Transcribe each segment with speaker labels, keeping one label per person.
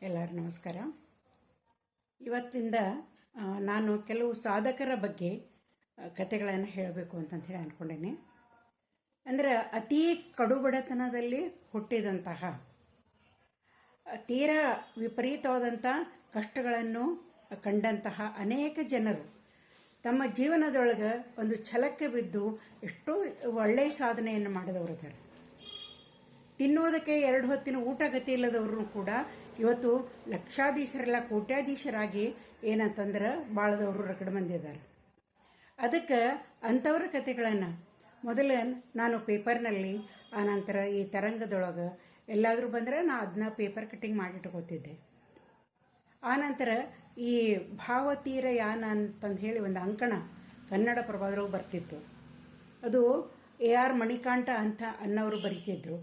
Speaker 1: ಎಲ್ಲರೂ ನಮಸ್ಕಾರ. ಇವತ್ತಿಂದ ನಾನು ಕೆಲವು ಸಾಧಕರ ಬಗ್ಗೆ ಕಥೆಗಳನ್ನು ಹೇಳಬೇಕು ಅಂತಂತೇಳಿ ಅಂದ್ಕೊಂಡೇನೆ. ಅಂದರೆ ಅತೀ ಕಡುಬಡತನದಲ್ಲಿ ಹುಟ್ಟಿದಂತಹ, ತೀರಾ ವಿಪರೀತವಾದಂಥ ಕಷ್ಟಗಳನ್ನು ಕಂಡಂತಹ ಅನೇಕ ಜನರು ತಮ್ಮ ಜೀವನದೊಳಗೆ ಒಂದು ಛಲಕ್ಕೆ ಬಿದ್ದು ಎಷ್ಟೋ ಒಳ್ಳೆಯ ಸಾಧನೆಯನ್ನು ಮಾಡಿದವರಿದ್ದಾರೆ. ತಿನ್ನೋದಕ್ಕೆ 2 ಹೊತ್ತಿನ ಊಟ ಗತಿ ಇಲ್ಲದವ್ರೂ ಕೂಡ ಇವತ್ತು ಲಕ್ಷಾಧೀಶರೆಲ್ಲ ಕೋಟ್ಯಾಧೀಶರಾಗಿ ಏನಂತಂದ್ರೆ ಬಾಳದವರು ರಗಡ ಬಂದಿದ್ದಾರೆ. ಅದಕ್ಕೆ ಅಂಥವ್ರ ಕಥೆಗಳನ್ನು ಮೊದಲು ನಾನು ಪೇಪರ್ನಲ್ಲಿ, ಆನಂತರ ಈ ತರಂಗದೊಳಗೆ ಎಲ್ಲಾದರೂ ಬಂದರೆ ನಾನು ಅದನ್ನ ಪೇಪರ್ ಕಟ್ಟಿಂಗ್ ಮಾಡಿಟ್ಕೋತಿದ್ದೆ. ಆನಂತರ ಈ ಭಾವತೀರಯಾನ ಅಂತಂದು ಹೇಳಿ ಒಂದು ಅಂಕಣ ಕನ್ನಡ ಪ್ರಭಾದೊಳಗೆ ಬರ್ತಿತ್ತು. ಅದು AR ಮಣಿಕಾಂಠ ಅಂತ ಅನ್ನೋರು ಬರೀತಿದ್ರು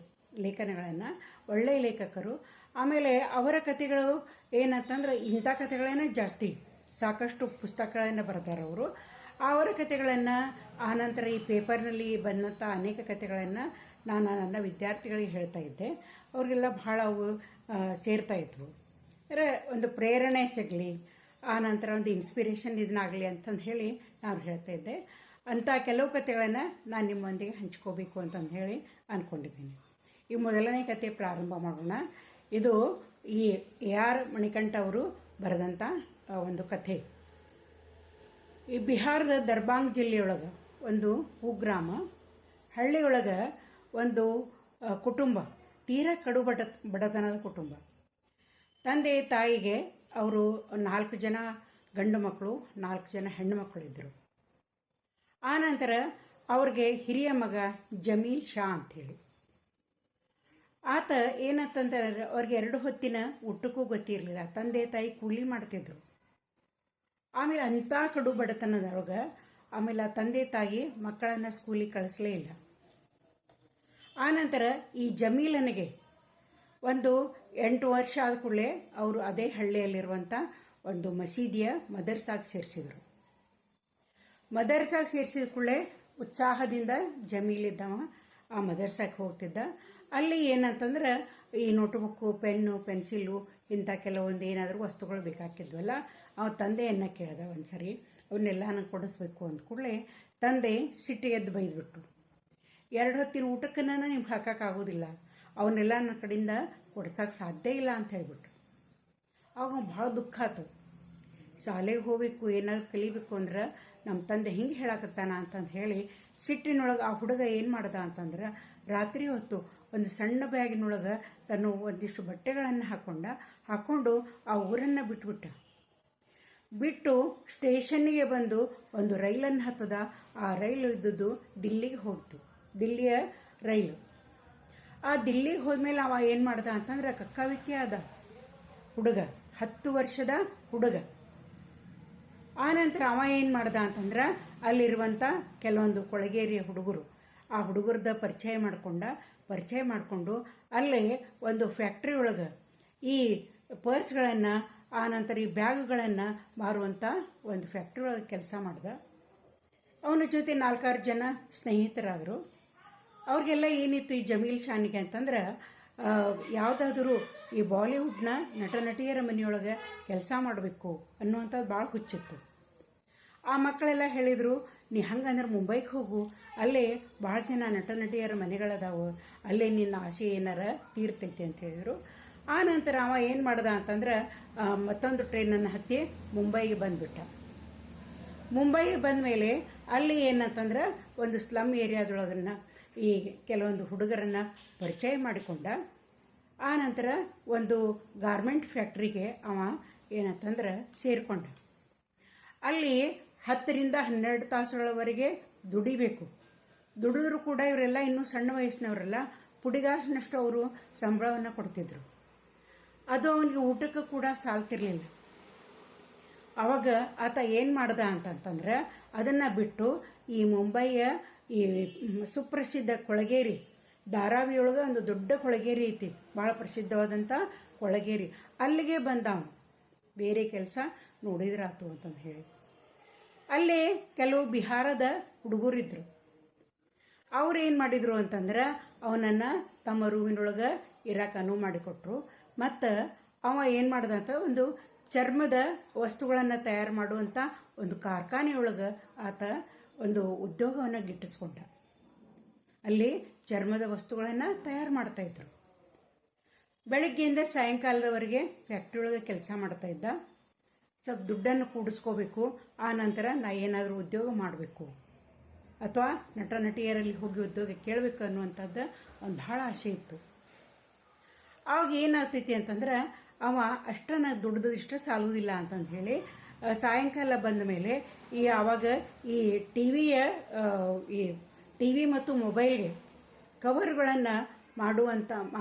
Speaker 1: ಲೇಖನಗಳನ್ನು, ಒಳ್ಳೆಯ ಲೇಖಕರು. ಆಮೇಲೆ ಅವರ ಕಥೆಗಳು ಏನಂತಂದ್ರೆ ಇಂಥ ಕಥೆಗಳೇನೇ ಜಾಸ್ತಿ, ಸಾಕಷ್ಟು ಪುಸ್ತಕಗಳನ್ನು ಬರ್ತಾರೆ ಅವರು. ಅವರ ಕಥೆಗಳನ್ನು, ಆನಂತರ ಈ ಪೇಪರ್ನಲ್ಲಿ ಬಂದಂಥ ಅನೇಕ ಕಥೆಗಳನ್ನು ನಾನು ನನ್ನ ವಿದ್ಯಾರ್ಥಿಗಳಿಗೆ ಹೇಳ್ತಾ ಇದ್ದೆ. ಅವ್ರಿಗೆಲ್ಲ ಭಾಳ ಅವು ಸೇರ್ತಾಯಿದ್ವು. ಅಂದರೆ ಒಂದು ಪ್ರೇರಣೆ ಸಿಗಲಿ, ಆನಂತರ ಒಂದು ಇನ್ಸ್ಪಿರೇಷನ್ ಇದನ್ನಾಗಲಿ ಅಂತಂದು ಹೇಳಿ ನಾನು ಹೇಳ್ತಾ ಇದ್ದೆ. ಅಂಥ ಕೆಲವು ಕಥೆಗಳನ್ನು ನಾನು ನಿಮ್ಮೊಂದಿಗೆ ಹಂಚ್ಕೋಬೇಕು ಅಂತಂದು ಹೇಳಿ ಅಂದ್ಕೊಂಡಿದ್ದೀನಿ. ಈ ಮೊದಲನೇ ಕಥೆ ಪ್ರಾರಂಭ ಮಾಡೋಣ. ಇದು ಈ AR ಮಣಿಕಂಠ ಅವರು ಬರೆದಂಥ ಒಂದು ಕಥೆ. ಈ ಬಿಹಾರದ ದರ್ಬಾಂಗ್ ಜಿಲ್ಲೆಯೊಳಗೆ ಒಂದು ಕುಗ್ರಾಮ, ಹಳ್ಳಿಯೊಳಗೆ ಒಂದು ಕುಟುಂಬ, ತೀರಾ ಕಡು ಬಡತನದ ಕುಟುಂಬ. ತಂದೆ ತಾಯಿಗೆ ಅವರು 4 ಜನ ಗಂಡು ಮಕ್ಕಳು, 4 ಜನ ಹೆಣ್ಣು ಮಕ್ಕಳಿದ್ದರು. ಆನಂತರ ಅವ್ರಿಗೆ ಹಿರಿಯ ಮಗ ಜಮೀಲ್ ಶಾ ಅಂಥೇಳಿ. ಆತ ಏನಂತಂದ್ರೆ ಅವ್ರಿಗೆ 2 ಹೊತ್ತಿನ ಊಟಕ್ಕೂ ಗೊತ್ತಿರಲಿಲ್ಲ. ತಂದೆ ತಾಯಿ ಕೂಲಿ ಮಾಡ್ತಿದ್ರು. ಆಮೇಲೆ ಅಂಥ ಕಡು ಬಡತನದೊಳಗೆ ಆಮೇಲೆ ತಂದೆ ತಾಯಿ ಮಕ್ಕಳನ್ನು ಸ್ಕೂಲಿಗೆ ಕಳಿಸಲೇ ಇಲ್ಲ. ಆನಂತರ ಈ ಜಮೀಲನಿಗೆ ಒಂದು 8 ವರ್ಷ ಆದ ಕೂಡಲೇ ಅವರು ಅದೇ ಹಳ್ಳಿಯಲ್ಲಿರುವಂಥ ಒಂದು ಮಸೀದಿಯ ಮದರ್ಸಾಗೆ ಸೇರಿಸಿದರು. ಮದರ್ಸಾಗೆ ಸೇರಿಸಿದ ಕೂಡಲೇ ಉತ್ಸಾಹದಿಂದ ಜಮೀಲಿದ್ದವ ಆ ಮದರ್ಸಾಕ್ಕೆ ಹೋಗ್ತಿದ್ದ. ಅಲ್ಲಿ ಏನಂತಂದ್ರೆ ಈ ನೋಟ್ಬುಕ್ಕು, ಪೆನ್ನು, ಪೆನ್ಸಿಲು ಇಂಥ ಕೆಲವೊಂದು ಏನಾದರೂ ವಸ್ತುಗಳು ಬೇಕಾಗಿದ್ವಲ್ಲ, ಅವ ತಂದೆಯನ್ನು ಕೇಳ್ದ ಒಂದು ಸರಿ. ಅವನ್ನೆಲ್ಲ ನನಗೆ ಕೊಡಿಸ್ಬೇಕು ಅಂದ ಕೂಡಲೇ ತಂದೆ ಸಿಟ್ಟಿಗೆದ್ದು ಬೈದ್ಬಿಟ್ಟು, 2 ಹೊತ್ತಿನ ಊಟಕ್ಕನ್ನ ನಿಮ್ಗೆ ಹಾಕೋಕ್ಕಾಗೋದಿಲ್ಲ, ಅವನ್ನೆಲ್ಲ ನನ್ನ ಕಡೆಯಿಂದ ಕೊಡ್ಸೋಕ್ಕೆ ಸಾಧ್ಯ ಇಲ್ಲ ಅಂತ ಹೇಳ್ಬಿಟ್ಟು. ಆವಾಗ ಭಾಳ ದುಃಖ ಆಯ್ತು. ಶಾಲೆಗೆ ಹೋಗಬೇಕು, ಏನಾದ್ರು ಕಲಿಬೇಕು ಅಂದ್ರೆ ನಮ್ಮ ತಂದೆ ಹಿಂಗೆ ಹೇಳಕತ್ತಾನ ಅಂತಂದು ಹೇಳಿ ಸಿಟ್ಟಿನೊಳಗೆ ಆ ಹುಡುಗ ಏನು ಮಾಡ್ದ ಅಂತಂದ್ರೆ, ರಾತ್ರಿ ಹೊತ್ತು ಒಂದು ಸಣ್ಣ ಬ್ಯಾಗಿನೊಳಗೆ ತನ್ನ ಒಂದಿಷ್ಟು ಬಟ್ಟೆಗಳನ್ನು ಹಾಕ್ಕೊಂಡು ಆ ಊರನ್ನು ಬಿಟ್ಟು ಸ್ಟೇಷನ್ನಿಗೆ ಬಂದು ಒಂದು ರೈಲನ್ನು ಹತ್ತದ. ಆ ರೈಲು ಇದ್ದದ್ದು ದಿಲ್ಲಿಗೆ ಹೋಗ್ತು, ದಿಲ್ಲಿಯ ರೈಲು. ಆ ದಿಲ್ಲಿಗೆ ಹೋದ್ಮೇಲೆ ಅವ ಏನು ಮಾಡ್ದ ಅಂತಂದ್ರೆ ಕಕ್ಕಾವಿಕ್ಕೆ ಆದ ಹುಡುಗ, 10 ವರ್ಷದ ಹುಡುಗ. ಆನಂತರ ಅವ ಏನು ಮಾಡ್ದ ಅಂತಂದ್ರೆ ಅಲ್ಲಿರುವಂಥ ಕೆಲವೊಂದು ಕೊಳಗೇರಿಯ ಹುಡುಗರು, ಆ ಹುಡುಗರದ ಪರಿಚಯ ಮಾಡಿಕೊಂಡು ಅಲ್ಲೇ ಒಂದು ಫ್ಯಾಕ್ಟ್ರಿ ಒಳಗೆ ಈ ಪರ್ಸ್ಗಳನ್ನು, ಆನಂತರ ಈ ಬ್ಯಾಗ್ಗಳನ್ನು ಮಾರುವಂಥ ಒಂದು ಫ್ಯಾಕ್ಟ್ರಿ ಒಳಗೆ ಕೆಲಸ ಮಾಡ್ದ. ಅವನ ಜೊತೆ 4-6 ಜನ ಸ್ನೇಹಿತರಾದರು. ಅವ್ರಿಗೆಲ್ಲ ಏನಿತ್ತು ಈ ಜಮೀಲ್ ಶಾನಿಗೆ ಅಂತಂದ್ರೆ, ಯಾವುದಾದ್ರೂ ಈ ಬಾಲಿವುಡ್ನ ನಟ ನಟಿಯರ ಮನೆಯೊಳಗೆ ಕೆಲಸ ಮಾಡಬೇಕು ಅನ್ನುವಂಥದ್ದು ಭಾಳ ಹುಚ್ಚಿತ್ತು. ಆ ಮಕ್ಕಳೆಲ್ಲ ಹೇಳಿದರು, ನೀ ಹಂಗಂದ್ರೆ ಮುಂಬೈಗೆ ಹೋಗು, ಅಲ್ಲೇ ಭಾಳ ಜನ ನಟ ನಟಿಯರ ಮನೆಗಳದಾವು, ಅಲ್ಲೇ ನಿನ್ನ ಆಸೆ ಏನಾರ ತೀರ್ತೈತಿ ಅಂತ ಹೇಳಿದರು. ಆ ನಂತರ ಅವ ಏನು ಮಾಡ್ದ ಅಂತಂದ್ರೆ ಮತ್ತೊಂದು ಟ್ರೈನನ್ನು ಹತ್ತಿ ಮುಂಬೈಗೆ ಬಂದುಬಿಟ್ಟ. ಮುಂಬೈಗೆ ಬಂದ ಮೇಲೆ ಅಲ್ಲಿ ಏನಂತಂದ್ರೆ ಒಂದು ಸ್ಲಮ್ ಏರಿಯಾದೊಳಗನ್ನು ಈ ಕೆಲವೊಂದು ಹುಡುಗರನ್ನು ಪರಿಚಯ ಮಾಡಿಕೊಂಡ. ಆ ನಂತರ ಒಂದು ಗಾರ್ಮೆಂಟ್ ಫ್ಯಾಕ್ಟ್ರಿಗೆ ಅವ ಏನಂತಂದ್ರೆ ಸೇರಿಕೊಂಡ. ಅಲ್ಲಿ 10ರಿಂದ 12 ತಾಸುಗಳವರೆಗೆ ದುಡಿಬೇಕು. ದುಡಿದ್ರೂ ಕೂಡ ಇವರೆಲ್ಲ ಇನ್ನೂ ಸಣ್ಣ ವಯಸ್ಸಿನವರೆಲ್ಲ, ಪುಡಿಗಾಸಿನಷ್ಟು ಅವರು ಸಂಬಳವನ್ನು ಕೊಡ್ತಿದ್ರು. ಅದು ಅವನಿಗೆ ಊಟಕ್ಕೂ ಕೂಡ ಸಾಲ್ತಿರ್ಲಿಲ್ಲ. ಅವಾಗ ಆತ ಏನು ಮಾಡ್ದ ಅಂತಂತಂದ್ರೆ ಅದನ್ನು ಬಿಟ್ಟು ಈ ಮುಂಬೈಯ ಈ ಸುಪ್ರಸಿದ್ಧ ಕೊಳಗೇರಿ, ಧಾರಾವಿಯೊಳಗೆ ಒಂದು ದೊಡ್ಡ ಕೊಳಗೇರಿ ಐತಿ, ಭಾಳ ಪ್ರಸಿದ್ಧವಾದಂಥ ಕೊಳಗೇರಿ, ಅಲ್ಲಿಗೆ ಬಂದ. ಬೇರೆ ಕೆಲಸ ನೋಡಿದ್ರಾತು ಅಂತಂದು ಹೇಳಿ ಅಲ್ಲಿ ಕೆಲವು ಬಿಹಾರದ ಹುಡುಗರಿದ್ದರು. ಅವ್ರು ಏನು ಮಾಡಿದರು ಅಂತಂದ್ರೆ ಅವನನ್ನು ತಮ್ಮ ರೂಮಿನೊಳಗೆ ಇರೋಕೆ ಅನುವು ಮಾಡಿಕೊಟ್ರು. ಮತ್ತು ಅವ ಏನು ಮಾಡ್ದ ಅಂತ ಒಂದು ಚರ್ಮದ ವಸ್ತುಗಳನ್ನು ತಯಾರು ಮಾಡುವಂಥ ಒಂದು ಕಾರ್ಖಾನೆಯೊಳಗೆ ಆತ ಒಂದು ಉದ್ಯೋಗವನ್ನು ಗಿಟ್ಟಿಸ್ಕೊಂಡ. ಅಲ್ಲಿ ಚರ್ಮದ ವಸ್ತುಗಳನ್ನು ತಯಾರು ಮಾಡ್ತಾಯಿದ್ರು. ಬೆಳಗ್ಗೆಯಿಂದ ಸಾಯಂಕಾಲದವರೆಗೆ ಫ್ಯಾಕ್ಟ್ರಿ ಒಳಗೆ ಕೆಲಸ ಮಾಡ್ತಾಯಿದ್ದ. ಸ್ವಲ್ಪ ದುಡ್ಡನ್ನು ಕೂಡಿಸ್ಕೋಬೇಕು, ಆ ನಂತರ ನಾ ಏನಾದರೂ ಉದ್ಯೋಗ ಮಾಡಬೇಕು ಅಥವಾ ನಟ ನಟಿಯರಲ್ಲಿ ಹೋಗಿ ಉದ್ಯೋಗ ಕೇಳಬೇಕು ಅನ್ನುವಂಥದ್ದು ಒಂದು ಭಾಳ ಆಸೆ ಇತ್ತು. ಆವಾಗ ಏನಾಗ್ತೈತಿ ಅಂತಂದ್ರೆ ಅವ ಅಷ್ಟನ್ನು ದುಡ್ದು ಇಷ್ಟ ಸಾಲುವುದಿಲ್ಲ ಅಂತಂದು ಹೇಳಿ ಸಾಯಂಕಾಲ ಬಂದ ಮೇಲೆ ಆವಾಗ ಈ ಟಿ ವಿ ಮತ್ತು ಮೊಬೈಲ್ಗೆ ಕವರ್ಗಳನ್ನು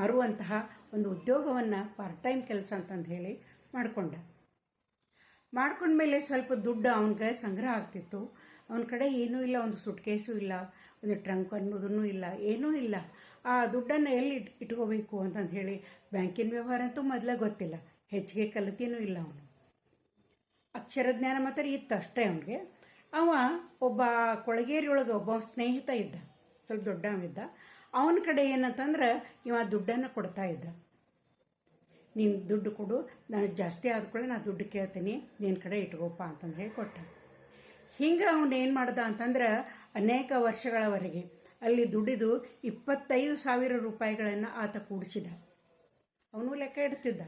Speaker 1: ಮಾರುವಂತಹ ಒಂದು ಉದ್ಯೋಗವನ್ನು ಪಾರ್ಟ್ ಟೈಮ್ ಕೆಲಸ ಅಂತಂದು ಹೇಳಿ ಮಾಡ್ಕೊಂಡ್ಮೇಲೆ ಸ್ವಲ್ಪ ದುಡ್ಡು ಅವನಿಗೆ ಸಂಗ್ರಹ ಆಗ್ತಿತ್ತು. ಅವನ ಕಡೆ ಏನೂ ಇಲ್ಲ, ಒಂದು ಸುಟ್ಕೇಸು ಇಲ್ಲ, ಒಂದು ಟ್ರಂಕ್ ಅನ್ನೋದೂ ಇಲ್ಲ, ಏನೂ ಇಲ್ಲ. ಆ ದುಡ್ಡನ್ನು ಎಲ್ಲಿ ಇಟ್ಕೋಬೇಕು ಅಂತಂದು ಹೇಳಿ ಬ್ಯಾಂಕಿನ ವ್ಯವಹಾರ ಅಂತೂ ಮೊದಲೇ ಗೊತ್ತಿಲ್ಲ, ಹೆಚ್ಚಿಗೆ ಕಲಿತೇನೂ ಇಲ್ಲ. ಅವನು ಅಕ್ಷರಜ್ಞಾನ ಮಾತ್ರ ಇತ್ತು ಅಷ್ಟೇ ಅವನಿಗೆ. ಅವ ಒಬ್ಬ ಕೊಳಗೇರಿಯೊಳಗೆ ಒಬ್ಬ ಸ್ನೇಹಿತ ಇದ್ದ, ಸ್ವಲ್ಪ ದೊಡ್ಡವಿದ್ದ. ಅವನ ಕಡೆ ಏನಂತಂದ್ರೆ ಇವ ದುಡ್ಡನ್ನು ಕೊಡ್ತಾ ಇದ್ದ. ನೀನು ದುಡ್ಡು ಕೊಡು, ನನಗೆ ಜಾಸ್ತಿ ಆದ್ಕೊಳ್ಳಿ ನಾನು ದುಡ್ಡು ಕೇಳ್ತೀನಿ, ನಿನ್ನ ಕಡೆ ಇಟ್ಕೋಪ್ಪ ಅಂತಂದು ಹೇಳಿ ಕೊಟ್ಟ. ಹಿಂಗೆ ಅವನು ಏನು ಮಾಡ್ದ ಅಂತಂದ್ರೆ ಅನೇಕ ವರ್ಷಗಳವರೆಗೆ ಅಲ್ಲಿ ದುಡಿದು 25,000 ರೂಪಾಯಿಗಳನ್ನು ಆತ ಕೂಡಿಸಿದ. ಅವನು ಲೆಕ್ಕ ಇಡ್ತಿದ್ದ.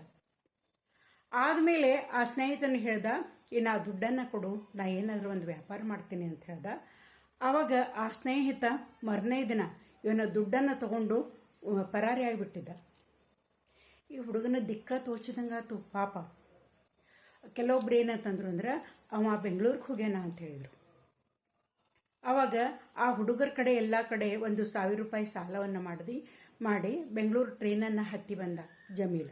Speaker 1: ಆದಮೇಲೆ ಆ ಸ್ನೇಹಿತನಿಗೆ ಹೇಳ್ದ, ಇನ್ನು ಆ ದುಡ್ಡನ್ನು ಕೊಡು, ನಾ ಏನಾದರೂ ಒಂದು ವ್ಯಾಪಾರ ಮಾಡ್ತೀನಿ ಅಂತ ಹೇಳ್ದ. ಆವಾಗ ಆ ಸ್ನೇಹಿತ ಮರನೇ ದಿನ ಇವನ ದುಡ್ಡನ್ನು ತಗೊಂಡು ಪರಾರಿ ಆಗಿಬಿಟ್ಟಿದ್ದ. ಈ ಹುಡುಗನ ದಿಕ್ಕ ತೋಚಿದಂಗಾತು ಪಾಪ. ಕೆಲವೊಬ್ರು ಏನಂತಂದ್ರು ಅಂದ್ರೆ ಅವ ಬೆಂಗಳೂರಿಗೆ ಹೋಗ್ಯಾನ ಅಂತ ಹೇಳಿದರು. ಆವಾಗ ಆ ಹುಡುಗರ ಕಡೆ ಎಲ್ಲ ಕಡೆ 1,000 ರೂಪಾಯಿ ಸಾಲವನ್ನು ಮಾಡಿ ಬೆಂಗಳೂರು ಟ್ರೈನನ್ನು ಹತ್ತಿ ಬಂದ ಜಮೀಲ್.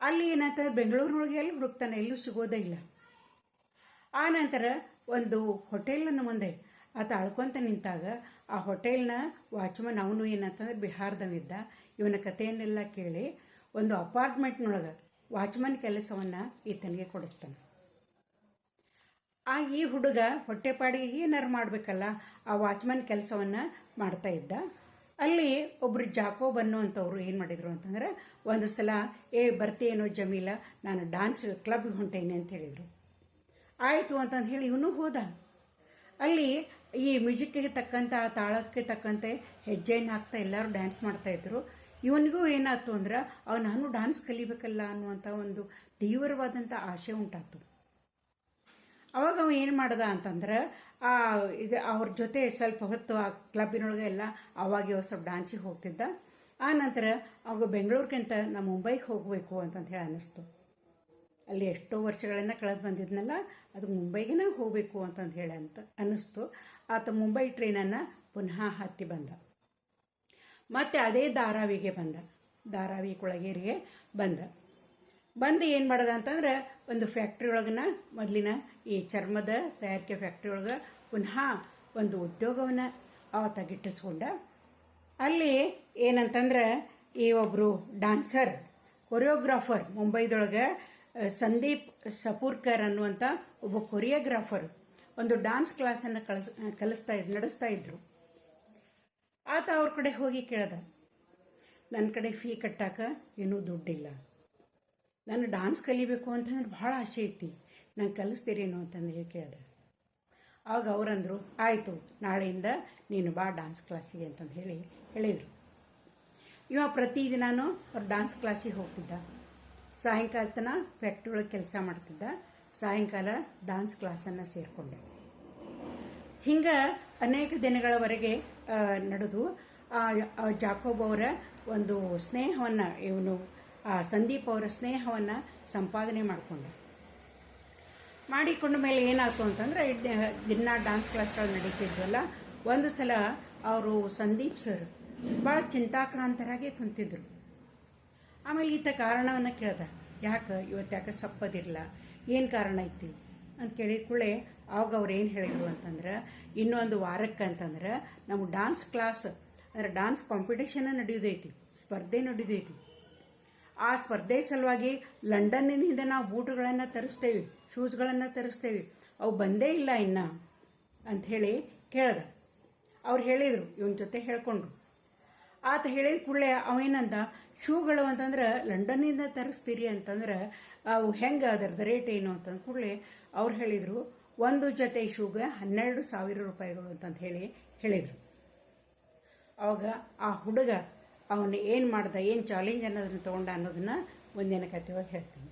Speaker 1: ಅಲ್ಲಿ ಏನಂತ ಬೆಂಗಳೂರಿನೊಳಗೆ ಎಲ್ಲಿ ಹುಡುಕ್ತಾನೆ, ಎಲ್ಲೂ ಸಿಗೋದೇ ಇಲ್ಲ. ಆ ನಂತರ ಒಂದು ಹೋಟೆಲ್ನ ಮುಂದೆ ಆತ ಅಳ್ಕೊತ ನಿಂತಾಗ ಆ ಹೋಟೆಲ್ನ ವಾಚ್ಮನ್ ಅವನು ಏನಂತಂದ್ರೆ ಬಿಹಾರದವಿದ್ದ. ಇವನ ಕಥೆಯನ್ನೆಲ್ಲ ಕೇಳಿ ಒಂದು ಅಪಾರ್ಟ್ಮೆಂಟ್ನೊಳಗೆ ವಾಚ್ಮನ್ ಕೆಲಸವನ್ನು ಈತನಿಗೆ ಕೊಡಿಸ್ತಾನೆ. ಈ ಹುಡುಗ ಹೊಟ್ಟೆಪಾಡಿಗೆ ಏನಾರು ಮಾಡಬೇಕಲ್ಲ, ಆ ವಾಚ್ಮನ್ ಕೆಲಸವನ್ನು ಮಾಡ್ತಾ ಇದ್ದ. ಅಲ್ಲಿ ಒಬ್ಬರು ಜಾಕೋಬ್ ಅನ್ನುವಂಥವ್ರು ಏನು ಮಾಡಿದರು ಅಂತಂದ್ರೆ ಒಂದು ಸಲ ಬರ್ತೀಯೇನೋ ಜಮೀಲ, ನಾನು ಡ್ಯಾನ್ಸ್ ಕ್ಲಬ್ಗೆ ಹೊಂಟೇನೆ ಅಂತ ಹೇಳಿದರು. ಆಯಿತು ಅಂತಂದು ಹೇಳಿ ಇವನು ಹೋದ. ಅಲ್ಲಿ ಈ ಮ್ಯೂಸಿಕ್ಕಿಗೆ ತಕ್ಕಂಥ ಆ ತಾಳಕ್ಕೆ ತಕ್ಕಂತೆ ಹೆಜ್ಜೆಯನ್ನು ಹಾಕ್ತಾ ಎಲ್ಲರೂ ಡ್ಯಾನ್ಸ್ ಮಾಡ್ತಾಯಿದ್ರು. ಇವನಿಗೂ ಏನಾಯ್ತು ಅಂದ್ರೆ ನಾನು ಡ್ಯಾನ್ಸ್ ಕಲಿಬೇಕಲ್ಲ ಅನ್ನುವಂಥ ಒಂದು ತೀವ್ರವಾದಂಥ ಆಸೆ ಉಂಟಾಯ್ತು. ಅವಾಗ ಅವ ಏನು ಮಾಡ್ದ ಅಂತಂದ್ರೆ ಈಗ ಅವ್ರ ಜೊತೆ ಸ್ವಲ್ಪ ಹೊತ್ತು ಆ ಕ್ಲಬ್ಬಿನೊಳಗೆ ಎಲ್ಲ ಅವಾಗ ಸ್ವಲ್ಪ ಡ್ಯಾನ್ಸಿಗೆ ಹೋಗ್ತಿದ್ದ. ಆ ನಂತರ ಅವಾಗ ಬೆಂಗಳೂರಿಗಿಂತ ನಾನು ಮುಂಬೈಗೆ ಹೋಗಬೇಕು ಅಂತಂದು ಹೇಳಿ ಅನ್ನಿಸ್ತು. ಅಲ್ಲಿ ಎಷ್ಟೋ ವರ್ಷಗಳನ್ನು ಕಳೆದು ಬಂದಿದ್ನಲ್ಲ, ಅದು ಮುಂಬೈಗೆ ನಾವು ಹೋಗಬೇಕು ಅಂತಂದು ಹೇಳಿ ಅನ್ನಿಸ್ತು. ಆತ ಮುಂಬೈ ಟ್ರೈನನ್ನು ಪುನಃ ಹತ್ತಿ ಬಂದ. ಮತ್ತು ಅದೇ ಧಾರಾವಿಗೆ ಬಂದ, ಧಾರಾವಿ ಕೊಳಗೇರಿಗೆ ಬಂದು ಏನು ಮಾಡ್ದ ಅಂತಂದ್ರೆ ಒಂದು ಫ್ಯಾಕ್ಟ್ರಿ ಒಳಗನ ಮೊದಲಿನ ಈ ಚರ್ಮದ ತಯಾರಿಕೆ ಫ್ಯಾಕ್ಟ್ರಿ ಒಳಗೆ ಪುನಃ ಒಂದು ಉದ್ಯೋಗವನ್ನು ಆತ ಗಿಟ್ಟಿಸ್ಕೊಂಡ. ಅಲ್ಲಿ ಏನಂತಂದ್ರೆ ಈ ಒಬ್ಬರು ಡ್ಯಾನ್ಸರ್ ಕೊರಿಯೋಗ್ರಾಫರ್ ಮುಂಬೈದೊಳಗೆ ಸಂದೀಪ್ ಸಪೂರ್ಕರ್ ಅನ್ನುವಂಥ ಒಬ್ಬ ಕೊರಿಯೋಗ್ರಾಫರ್ ಒಂದು ಡ್ಯಾನ್ಸ್ ಕ್ಲಾಸನ್ನು ನಡೆಸ್ತಾ ಇದ್ರು. ಆತ ಅವ್ರ ಕಡೆ ಹೋಗಿ ಕೇಳ್ದ, ನನ್ನ ಕಡೆ ಫೀ ಕಟ್ಟಾಕ ಏನೂ ದುಡ್ಡಿಲ್ಲ, ನಾನು ಡ್ಯಾನ್ಸ್ ಕಲಿಬೇಕು ಅಂತಂದ್ರೆ ಭಾಳ ಆಸೆ ಐತಿ, ನಂಗೆ ಕಲಿಸ್ತೀರೇನು ಅಂತಂದು ಹೇಳಿ ಕೇಳ್ದೆ. ಆವಾಗ ಅವರಂದರು, ಆಯಿತು ನಾಳೆಯಿಂದ ನೀನು ಬಾ ಡ್ಯಾನ್ಸ್ ಕ್ಲಾಸಿಗೆ ಅಂತಂದು ಹೇಳಿದರು. ಇವ ಪ್ರತಿದಿನಾನು ಅವ್ರ ಡ್ಯಾನ್ಸ್ ಕ್ಲಾಸಿಗೆ ಹೋಗ್ತಿದ್ದ. ಸಾಯಂಕಾಲ ತನಕ ಫ್ಯಾಕ್ಟ್ರಿ ಒಳಗೆ ಕೆಲಸ ಮಾಡ್ತಿದ್ದ. ಸಾಯಂಕಾಲ ಡ್ಯಾನ್ಸ್ ಕ್ಲಾಸನ್ನು ಸೇರಿಕೊಂಡೆ. ಹಿಂಗೆ ಅನೇಕ ದಿನಗಳವರೆಗೆ ನಡೆದು ಜಾಕೋಬ್ ಅವರ ಒಂದು ಸ್ನೇಹವನ್ನು ಇವನು ಸಂದೀಪ್ ಅವರ ಸ್ನೇಹವನ್ನು ಸಂಪಾದನೆ ಮಾಡಿಕೊಂಡ ಮೇಲೆ ಏನಾಯ್ತು ಅಂತಂದರೆ ದಿನ ಡ್ಯಾನ್ಸ್ ಕ್ಲಾಸ್ಗಳು ನಡೀತಿದ್ವಲ್ಲ, ಒಂದು ಸಲ ಅವರು ಸಂದೀಪ್ ಸರ್ ಭಾಳ ಚಿಂತಾಕ್ರಾಂತರಾಗಿ ಕುಂತಿದ್ರು. ಆಮೇಲೆ ಈತ ಕಾರಣವನ್ನು ಕೇಳ್ದ, ಯಾಕೆ ಸಪ್ಪದಿರಲ್ಲ, ಏನು ಕಾರಣ ಐತಿ ಅಂತ ಕೇಳಿದ ಕೂಡಲೇ ಆವಾಗ ಅವ್ರು ಏನು ಹೇಳಿದರು ಅಂತಂದ್ರೆ, ಇನ್ನೊಂದು ವಾರಕ್ಕೆ ಅಂತಂದ್ರೆ ನಮಗೆ ಡ್ಯಾನ್ಸ್ ಕ್ಲಾಸ್ ಅಂದರೆ ಡ್ಯಾನ್ಸ್ ಕಾಂಪಿಟೇಷನ್ ನಡೆಯೋದೈತಿ, ಸ್ಪರ್ಧೆ ನಡೆಯೋದೈತಿ. ಆ ಸ್ಪರ್ಧೆ ಸಲುವಾಗಿ ಲಂಡನ್ನಿನಿಂದ ನಾವು ಬೂಟುಗಳನ್ನು ತರಿಸ್ತೇವೆ, ಶೂಸ್ಗಳನ್ನು ತರಿಸ್ತೇವೆ, ಅವು ಬಂದೇ ಇಲ್ಲ ಇನ್ನು ಅಂಥೇಳಿ ಕೇಳ್ದ. ಅವ್ರು ಹೇಳಿದರು, ಇವನ ಜೊತೆ ಹೇಳ್ಕೊಂಡ್ರು. ಆತ ಹೇಳಿದ ಕೂಡಲೇ ಅವೇನಂದ, ಶೂಗಳು ಅಂತಂದ್ರೆ ಲಂಡನ್ನಿಂದ ತರಿಸ್ತೀರಿ ಅಂತಂದ್ರೆ ಅವು ಹೆಂಗೆ ಅದರದ್ದು ರೇಟ್ ಏನು ಅಂತಂದ ಕೂಡಲೇ ಅವ್ರು ಹೇಳಿದರು, ಒಂದು ಜೊತೆ ಶೂಗೆ 12,000 ರೂಪಾಯಿಗಳು ಅಂತಂತ ಹೇಳಿದರು. ಅವಾಗ ಆ ಹುಡುಗ ಅವನು ಏನು ಮಾಡ್ದ, ಏನು ಚಾಲೆಂಜ್ ಅನ್ನೋದನ್ನು ತೊಗೊಂಡ ಅನ್ನೋದನ್ನು ಮುಂದಿನ ಕಥೆ ಒಳಗೆ ಹೇಳ್ತೀನಿ.